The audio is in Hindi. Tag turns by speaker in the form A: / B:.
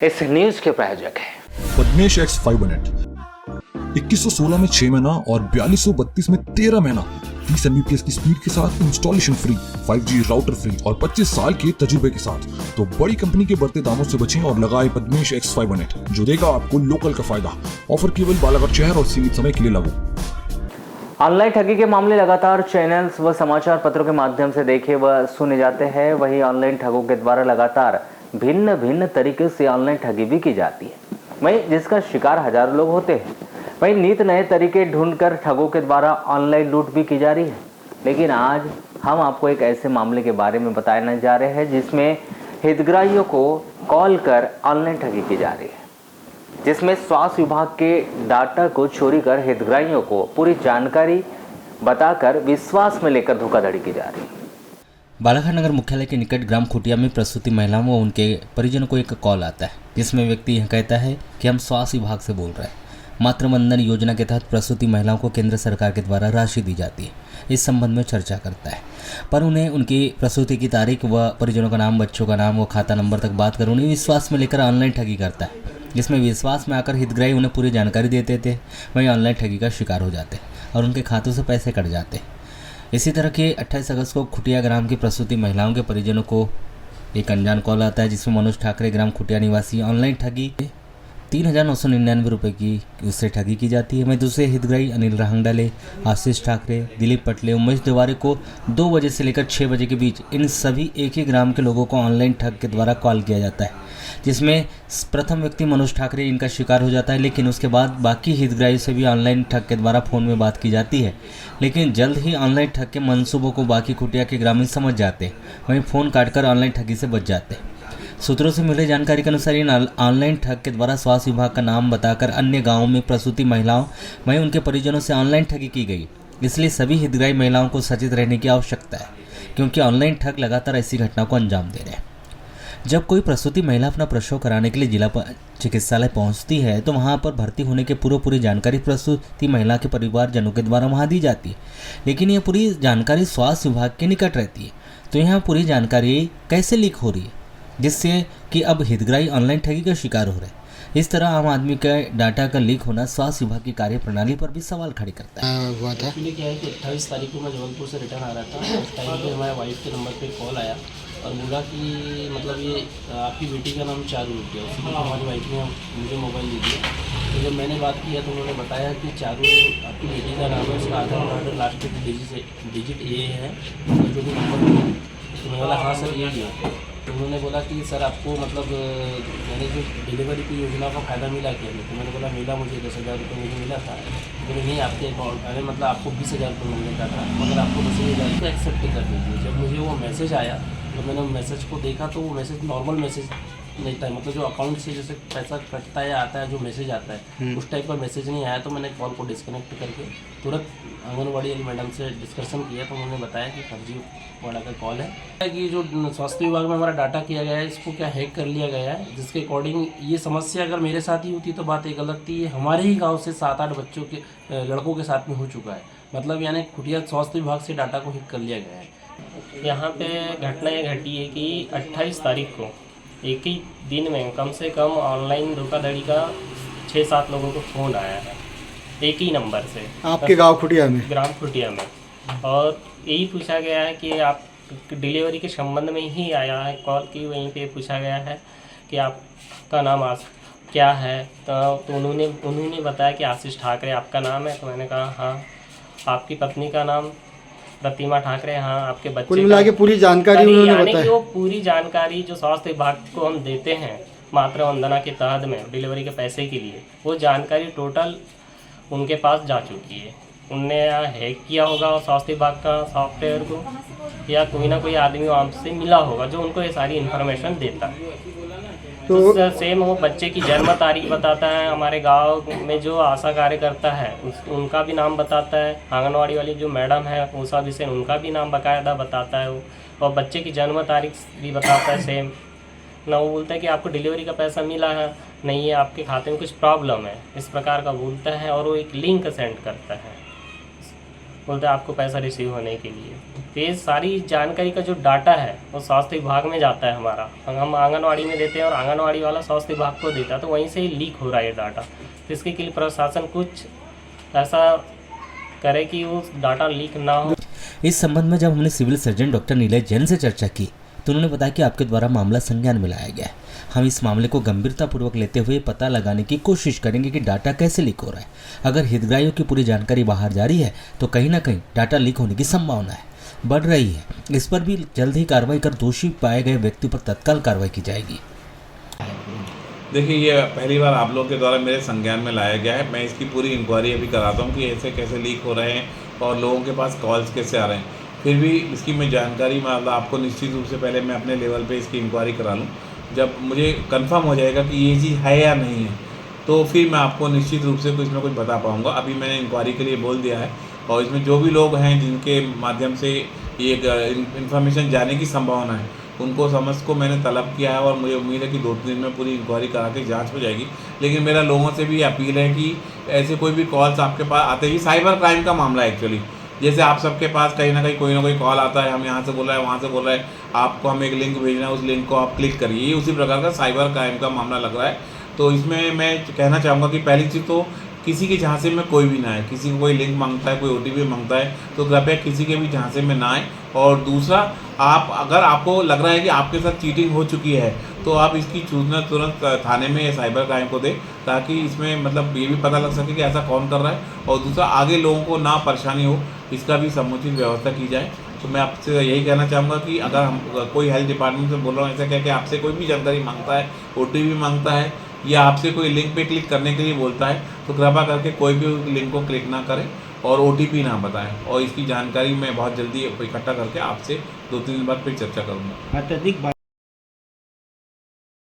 A: इस न्यूज के प्रायोजक है
B: पद्मेश एक्स 500 2116 में 6 महीना और 4232 में 13 महीना 30 Mbps की स्पीड के साथ installation free, 5G router free और 25 साल के तजुर्बे के साथ। तो बड़ी कंपनी के बढ़ते दामों से बचें और लगाए पद्मेश एक्स 500 जो देगा आपको लोकल का फायदा। ऑफर केवल बालाघाट शहर और सीमित समय के लिए लागू।
A: ऑनलाइन ठगी के मामले लगातार चैनल्स व समाचार पत्रों के माध्यम से देखे व सुने जाते हैं। वहीं ऑनलाइन ठगों के द्वारा लगातार भिन्न भिन्न तरीके से ऑनलाइन ठगी भी की जाती है, वहीं जिसका शिकार हजारों लोग होते हैं। वहीं नित नए तरीके ढूंढकर ठगों के द्वारा ऑनलाइन लूट भी की जा रही है। लेकिन आज हम आपको एक ऐसे मामले के बारे में बताने जा रहे हैं जिसमें हितग्राहियों को कॉल कर ऑनलाइन ठगी की जा रही है, जिसमें स्वास्थ्य विभाग के डाटा को चोरी कर हितग्राहियों को पूरी जानकारी बताकर विश्वास में लेकर धोखाधड़ी की जा रही है।
C: बालाघाट नगर मुख्यालय के निकट ग्राम खुटिया में प्रसूति महिलाओं व उनके परिजनों को एक कॉल आता है, जिसमें व्यक्ति यह कहता है कि हम स्वास्थ्य विभाग से बोल रहे हैं। मातृवंदन योजना के तहत प्रसूति महिलाओं को केंद्र सरकार के द्वारा राशि दी जाती है। इस संबंध में चर्चा करता है, पर उन्हें उनकी प्रसूति की तारीख व परिजनों का नाम, बच्चों का नाम व खाता नंबर तक बात कर उन्हें विश्वास में लेकर ऑनलाइन ठगी करता है, जिसमें विश्वास में आकर हितग्राही उन्हें पूरी जानकारी देते थे, वहीं ऑनलाइन ठगी का शिकार हो जाते और उनके खातों से पैसे कट जाते। इसी तरह के 28 अगस्त को खुटिया ग्राम की प्रसूति महिलाओं के परिजनों को एक अनजान कॉल आता है, जिसमें मनोज ठाकरे ग्राम खुटिया निवासी ऑनलाइन ठगी 3,999 रुपये की उससे ठगी की जाती है। मैं दूसरे हितग्राही अनिल राहंगडाले, आशीष ठाकरे, दिलीप पटले, उमेश तिवारी को 2 बजे से लेकर 6 बजे के बीच इन सभी एक ही ग्राम के लोगों को ऑनलाइन ठग के द्वारा कॉल किया जाता है, जिसमें प्रथम व्यक्ति मनोज ठाकरे इनका शिकार हो जाता है। लेकिन उसके बाद बाकी हितग्राही से भी ऑनलाइन ठग के द्वारा फ़ोन में बात की जाती है, लेकिन जल्द ही ऑनलाइन ठग के मंसूबों को बाकी खुटिया के ग्रामीण समझ जाते हैं, वहीं फ़ोन काटकर ऑनलाइन ठगी से बच जाते हैं। सूत्रों से मिली जानकारी के अनुसार इन ऑनलाइन ठग के द्वारा स्वास्थ्य विभाग का नाम बताकर अन्य गांवों में प्रसूति महिलाओं वहीं उनके परिजनों से ऑनलाइन ठगी की गई। इसलिए सभी हितग्राही महिलाओं को सचेत रहने की आवश्यकता है, क्योंकि ऑनलाइन ठग लगातार ऐसी घटनाओं को अंजाम दे रहे हैं। जब कोई प्रसूति महिला अपना प्रसव कराने के लिए जिला चिकित्सालय पहुंचती है तो वहां पर भर्ती होने के पूरी जानकारी प्रसूति महिला के परिवारजनों के द्वारा वहां दी जाती है, लेकिन यह पूरी जानकारी स्वास्थ्य विभाग के निकट रहती है। तो यहाँ पूरी जानकारी कैसे लीक हो रही है, जिससे कि अब हितग्राही ऑनलाइन ठगी का शिकार हो रहे हैं। इस तरह आम आदमी के डाटा का लीक होना स्वास्थ्य विभाग की कार्यप्रणाली पर भी सवाल खड़े करता है।
D: हुआ था एक्चुअली क्या है कि 28 तारीख को मैं जबलपुर से रिटर्न आ रहा था। उस टाइम पे हमारे वाइफ के नंबर पे कॉल आया और बोला कि मतलब ये आपकी बेटी का नाम चारू है। उसी को हमारी वाइफ ने मुझे मोबाइल दे दिया। तो जब मैंने बात किया तो उन्होंने बताया कि चारू आपकी बेटी का नाम है, उसका आधार कार्ड लास्ट के डिजिट ये है जो भी नंबर है। तो मैंने बोला हाँ सर ये है। तो उन्होंने बोला कि सर आपको मतलब मैंने जो डिलीवरी की योजना का फ़ायदा मिला क्या नहीं? तो मैंने बोला मिला, मुझे 10,000 रुपये मुझे मिला था। बोले नहीं आपके अकाउंट अरे मतलब आपको 20,000 रुपये मिलने का था, मगर आपको 10,000 रुपये एक्सेप्ट कर दीजिए। जब मुझे वो मैसेज आया तो मैंने मैसेज को देखा तो वो मैसेज नॉर्मल मैसेज नहीं था, मतलब जो अकाउंट से जैसे पैसा कटता है आता है जो मैसेज आता है उस टाइप का मैसेज नहीं आया। तो मैंने कॉल को डिस्कनेक्ट करके तुरंत आंगनवाड़ी वाली मैडम से डिस्कशन किया तो उन्होंने बताया कि फर्जी वाला का कॉल है कि जो स्वास्थ्य विभाग में हमारा डाटा किया गया है इसको क्या हैक कर लिया गया है, जिसके अकॉर्डिंग ये समस्या अगर मेरे साथ ही होती तो बात एक अलग थी। हमारे ही गाँव से 7-8 बच्चों के लड़कों के साथ में हो चुका है, मतलब यानी खुटिया स्वास्थ्य विभाग से डाटा को हैक कर लिया गया है।
E: यहाँ पे घटना ये घटी है कि 28 तारीख को एक ही दिन में कम से कम ऑनलाइन धोखाधड़ी का 6-7 लोगों को फ़ोन आया है एक ही नंबर से,
D: आपके गांव खुटिया में,
E: ग्राम खुटिया में। और यही पूछा गया है कि आप डिलीवरी के संबंध में ही आया है कॉल की। वहीं पे पूछा गया है कि आपका नाम क्या है, तो उन्होंने बताया कि आशीष ठाकरे आपका नाम है। तो मैंने कहा हाँ। आपकी पत्नी का नाम प्रतिमा ठाकरे, हाँ। आपके बच्चे
D: कुल मिला के पूरी जानकारी उन्होंने बताई।
E: कि वो पूरी जानकारी जो स्वास्थ्य विभाग को हम देते हैं मातृवंदना के तहत में डिलीवरी के पैसे के लिए, वो जानकारी टोटल उनके पास जा चुकी है। उनने हैक किया होगा स्वास्थ्य विभाग का सॉफ्टवेयर को, या कोई ना कोई आदमी वहाँ से मिला होगा जो उनको ये सारी इन्फॉर्मेशन देता है। तो सेम वो बच्चे की जन्म तारीख बताता है, हमारे गांव में जो आशा कार्यकर्ता है उनका भी नाम बताता है, आंगनवाड़ी वाली जो मैडम है उषा बिसेन उनका भी नाम बाकायदा बताता है वो, और बच्चे की जन्म तारीख भी बताता है सेम ना। वो बोलता है कि आपको डिलीवरी का पैसा मिला है, नहीं है आपके खाते में कुछ प्रॉब्लम है, इस प्रकार का बोलता है और वो एक लिंक सेंड करता है। बोलते हैं आपको पैसा रिसीव होने के लिए। तो ये सारी जानकारी का जो डाटा है वो स्वास्थ्य विभाग में जाता है हमारा, हम आंगनवाड़ी में देते हैं और आंगनवाड़ी वाला स्वास्थ्य विभाग को देता है, तो वहीं से ही लीक हो रहा है ये डाटा। तो इसके लिए प्रशासन कुछ ऐसा करे कि वो डाटा लीक ना हो।
C: इस संबंध में जब हमने civil surgeon doctor Nilay Jain से चर्चा की तो उन्होंने बताया कि आपके द्वारा मामला संज्ञान में लाया गया है। हम इस मामले को गंभीरतापूर्वक लेते हुए पता लगाने की कोशिश करेंगे कि डाटा कैसे लीक हो रहा है। अगर हितग्राहियों की पूरी जानकारी बाहर जा रही है तो कहीं ना कहीं डाटा लीक होने की संभावना है, बढ़ रही है। इस पर भी जल्द ही कार्रवाई कर दोषी पाए गए व्यक्ति पर तत्काल कार्रवाई की जाएगी।
F: देखिए, ये पहली बार आप लोगों के द्वारा मेरे संज्ञान में लाया गया है। मैं इसकी पूरी इंक्वायरी अभी कराता हूँ कि ऐसे कैसे लीक हो रहे हैं और लोगों के पास कॉल्स कैसे आ रहे हैं। फिर भी इसकी मैं जानकारी मतलब आपको निश्चित रूप से पहले मैं अपने लेवल पे इसकी इंक्वायरी करा लूँ। जब मुझे कंफर्म हो जाएगा कि ये चीज़ है या नहीं है तो फिर मैं आपको निश्चित रूप से कुछ ना कुछ बता पाऊँगा। अभी मैंने इंक्वायरी के लिए बोल दिया है और इसमें जो भी लोग हैं जिनके माध्यम से ये इन्फॉर्मेशन जाने की संभावना है उनको समझ को मैंने तलब किया है और मुझे उम्मीद है कि 2-3 दिन में पूरी इंक्वायरी करा के जांच हो जाएगी। लेकिन मेरा लोगों से भी अपील है कि ऐसे कोई भी कॉल्स आपके पास आते ही, साइबर क्राइम का मामला है एक्चुअली। जैसे आप सबके पास कहीं ना कोई कॉल आता है, हम यहाँ से बोल रहे हैं, वहाँ से बोल रहे हैं, आपको हम एक लिंक भेजना है, उस लिंक को आप क्लिक करिए, ये उसी प्रकार का साइबर क्राइम का मामला लग रहा है। तो इसमें मैं कहना चाहूँगा कि पहली चीज़ तो किसी के झांसे में कोई भी ना आए। किसी को कोई लिंक मांगता है, कोई OTP मांगता है तो कृपया किसी के भी झांसे में ना आए। और दूसरा, आप अगर आपको लग रहा है कि आपके साथ चीटिंग हो चुकी है तो आप इसकी सूचना तुरंत थाने में या साइबर क्राइम को दें, ताकि इसमें मतलब ये भी पता लग सके कि ऐसा कौन कर रहा है। और दूसरा, आगे लोगों को ना परेशानी हो इसका भी समुचित व्यवस्था की जाए। तो मैं आपसे यही कहना चाहूँगा कि अगर हम कोई हेल्थ डिपार्टमेंट से बोल रहा हूँ, ऐसा कह के आपसे कोई भी जानकारी मांगता है, OTP मांगता है या आपसे कोई लिंक पे क्लिक करने के लिए बोलता है तो कृपया करके कोई भी लिंक को क्लिक ना करें और OTP ना बताएं। और इसकी जानकारी मैं बहुत जल्दी इकट्ठा करके आपसे 2-3 दिन बाद फिर चर्चा करूँगा।